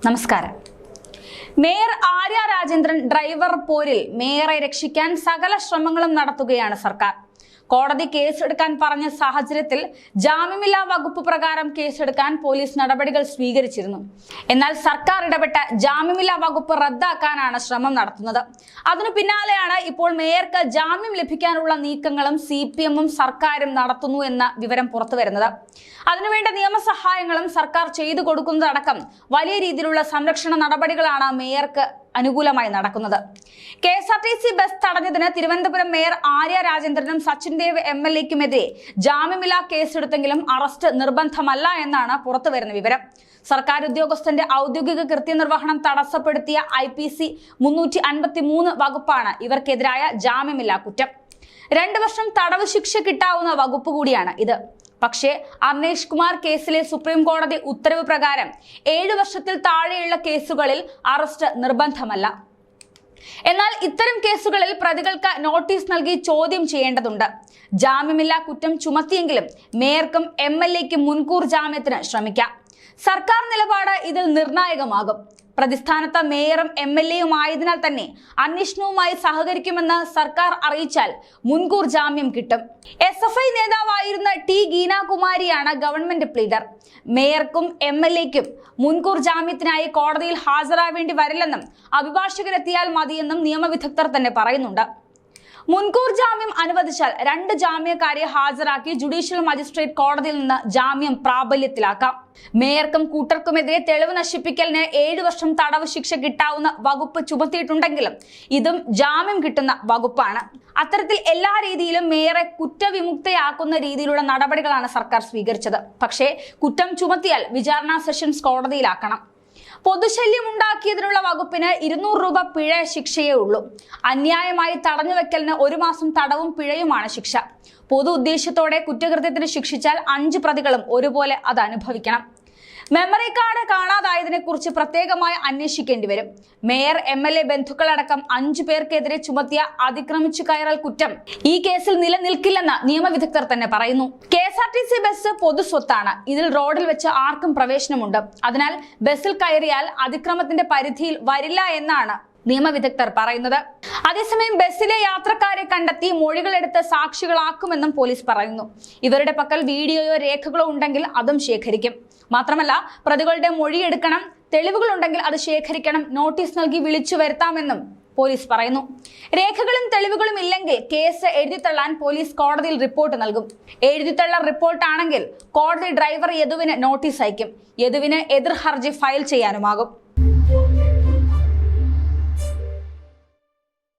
നമസ്കാരം. Mayor Arya Rajendran driver പോരിൽ മേയറെ രക്ഷിക്കാൻ സകല ശ്രമങ്ങളും നടത്തുകയാണ് സർക്കാർ. കോടതി കേസെടുക്കാൻ പറഞ്ഞ സാഹചര്യത്തിൽ ജാമ്യമില്ലാ വകുപ്പ് പ്രകാരം കേസെടുക്കാൻ പോലീസ് നടപടികൾ സ്വീകരിച്ചിരുന്നു. എന്നാൽ സർക്കാർ ഇടപെട്ട ജാമ്യമില്ലാ വകുപ്പ് റദ്ദാക്കാനാണ് ശ്രമം നടത്തുന്നത്. അതിനു പിന്നാലെയാണ് ഇപ്പോൾ മേയർക്ക് ജാമ്യം ലഭിക്കാനുള്ള നീക്കങ്ങളും CPM-ഉം സർക്കാരും നടത്തുന്നു എന്ന വിവരം പുറത്തുവരുന്നത്. അതിനുവേണ്ട നിയമസഹായങ്ങളും സർക്കാർ ചെയ്തു കൊടുക്കുന്നതടക്കം വലിയ രീതിയിലുള്ള സംരക്ഷണ നടപടികളാണ് മേയർക്ക് അനുകൂലമായി നടക്കുന്നത്. KSRTC ബസ് തടഞ്ഞതിന് തിരുവനന്തപുരം മേയർ ആര്യ രാജേന്ദ്രനും സച്ചിൻ ദേവ് MLA-ക്കുമെതിരെ ജാമ്യമില്ലാ കേസെടുത്തെങ്കിലും അറസ്റ്റ് നിർബന്ധമല്ല എന്നാണ് പുറത്തുവരുന്ന വിവരം. സർക്കാർ ഉദ്യോഗസ്ഥന്റെ ഔദ്യോഗിക കൃത്യനിർവഹണം തടസ്സപ്പെടുത്തിയ IPC 353 വകുപ്പാണ് ഇവർക്കെതിരായ ജാമ്യമില്ലാ കുറ്റം. 2 വർഷം തടവ് ശിക്ഷ കിട്ടാവുന്ന വകുപ്പ് കൂടിയാണ് ഇത്. പക്ഷേ അർണേഷ് കുമാർ കേസിലെ സുപ്രീം കോടതി ഉത്തരവ് പ്രകാരം 7 വർഷത്തിൽ താഴെയുള്ള കേസുകളിൽ അറസ്റ്റ് നിർബന്ധമല്ല. എന്നാൽ ഇത്തരം കേസുകളിൽ പ്രതികൾക്ക് നോട്ടീസ് നൽകി ചോദ്യം ചെയ്യേണ്ടതുണ്ട്. ജാമ്യമില്ലാ കുറ്റം ചുമത്തിയെങ്കിലും മേയർക്കും MLA-ക്കും മുൻകൂർ ജാമ്യത്തിന് ശ്രമിക്കാം. സർക്കാർ നിലപാട് ഇതിൽ നിർണായകമാകും. പ്രതിസ്ഥാനത്ത് മേയറും MLA-യും ആയതിനാൽ തന്നെ അന്വേഷണവുമായി സഹകരിക്കുമെന്ന് സർക്കാർ അറിയിച്ചാൽ മുൻകൂർ ജാമ്യം കിട്ടും. SFI നേതാവായിരുന്ന T ഗീനാകുമാരിയാണ് ഗവൺമെന്റ് പ്ലീഡർ. മേയർക്കും MLA-ക്കും മുൻകൂർ ജാമ്യത്തിനായി കോടതിയിൽ ഹാജരാവേണ്ടി വരില്ലെന്നും അഭിഭാഷകരെത്തിയാൽ മതിയെന്നും നിയമവിദഗ്ധർ തന്നെ പറയുന്നുണ്ട്. മുൻകൂർ ജാമ്യം അനുവദിച്ചാൽ 2 ജാമ്യക്കാരെ ഹാജരാക്കി ജുഡീഷ്യൽ മജിസ്ട്രേറ്റ് കോടതിയിൽ നിന്ന് ജാമ്യം പ്രാബല്യത്തിലാക്കാം. മേയർക്കും കൂട്ടർക്കുമെതിരെ തെളിവ് നശിപ്പിക്കലിന് 7 വർഷം തടവ് ശിക്ഷ കിട്ടാവുന്ന വകുപ്പ് ചുമത്തിയിട്ടുണ്ടെങ്കിലും ഇതും ജാമ്യം കിട്ടുന്ന വകുപ്പാണ്. അത്തരത്തിൽ എല്ലാ രീതിയിലും മേയറെ കുറ്റവിമുക്തയാക്കുന്ന രീതിയിലുള്ള നടപടികളാണ് സർക്കാർ സ്വീകരിച്ചത്. പക്ഷേ കുറ്റം ചുമത്തിയാൽ വിചാരണ സെഷൻസ് കോടതിയിലാക്കണം. പൊതുശല്യം ഉണ്ടാക്കിയതിനുള്ള വകുപ്പിന് 200 രൂപ പിഴ ശിക്ഷയേ ഉള്ളൂ. അന്യായമായി തടഞ്ഞുവെക്കലിന് 1 മാസം തടവും പിഴയുമാണ് ശിക്ഷ. പൊതു ഉദ്ദേശ്യത്തോടെ കുറ്റകൃത്യത്തിന് ശിക്ഷിച്ചാൽ 5 പ്രതികളും ഒരുപോലെ അത് അനുഭവിക്കണം. മെമ്മറി കാർഡ് കാണാതായതിനെ കുറിച്ച് പ്രത്യേകമായി അന്വേഷിക്കേണ്ടി വരും. മേയർ MLA ബന്ധുക്കളടക്കം 5 പേർക്കെതിരെ ചുമത്തിയ അതിക്രമിച്ചു കയറൽ കുറ്റം ഈ കേസിൽ നിലനിൽക്കില്ലെന്ന് നിയമവിദഗ്ധർ തന്നെ പറയുന്നു. KSRTC ബസ് പൊതുസ്വത്താണ്. ഇതിൽ റോഡിൽ വെച്ച് ആർക്കും പ്രവേശനമുണ്ട്. അതിനാൽ ബസ്സിൽ കയറിയാൽ അതിക്രമത്തിന്റെ പരിധിയിൽ വരില്ല എന്നാണ് നിയമവിദഗ്ധർ പറയുന്നത്. അതേസമയം ബസ്സിലെ യാത്രക്കാരെ കണ്ടെത്തി മൊഴികളെടുത്ത് സാക്ഷികളാക്കുമെന്നും പോലീസ് പറയുന്നു. ഇവരുടെ പക്കൽ വീഡിയോയോ രേഖകളോ ഉണ്ടെങ്കിൽ അതും ശേഖരിക്കും. മാത്രമല്ല പ്രതികളുടെ മൊഴിയെടുക്കണം, തെളിവുകൾ ഉണ്ടെങ്കിൽ അത് ശേഖരിക്കണം, നോട്ടീസ് നൽകി വിളിച്ചു വരുത്താമെന്നും പോലീസ് പറയുന്നു. രേഖകളും തെളിവുകളും ഇല്ലെങ്കിൽ കേസ് എഴുതിത്തള്ളാൻ പോലീസ് കോടതിയിൽ റിപ്പോർട്ട് നൽകും. എഴുതിത്തള്ളൽ റിപ്പോർട്ടാണെങ്കിൽ കോടതി ഡ്രൈവർ യദുവിന് നോട്ടീസ് അയക്കും. യദുവിന് എതിർ ഹർജി ഫയൽ ചെയ്യാനുമാകും.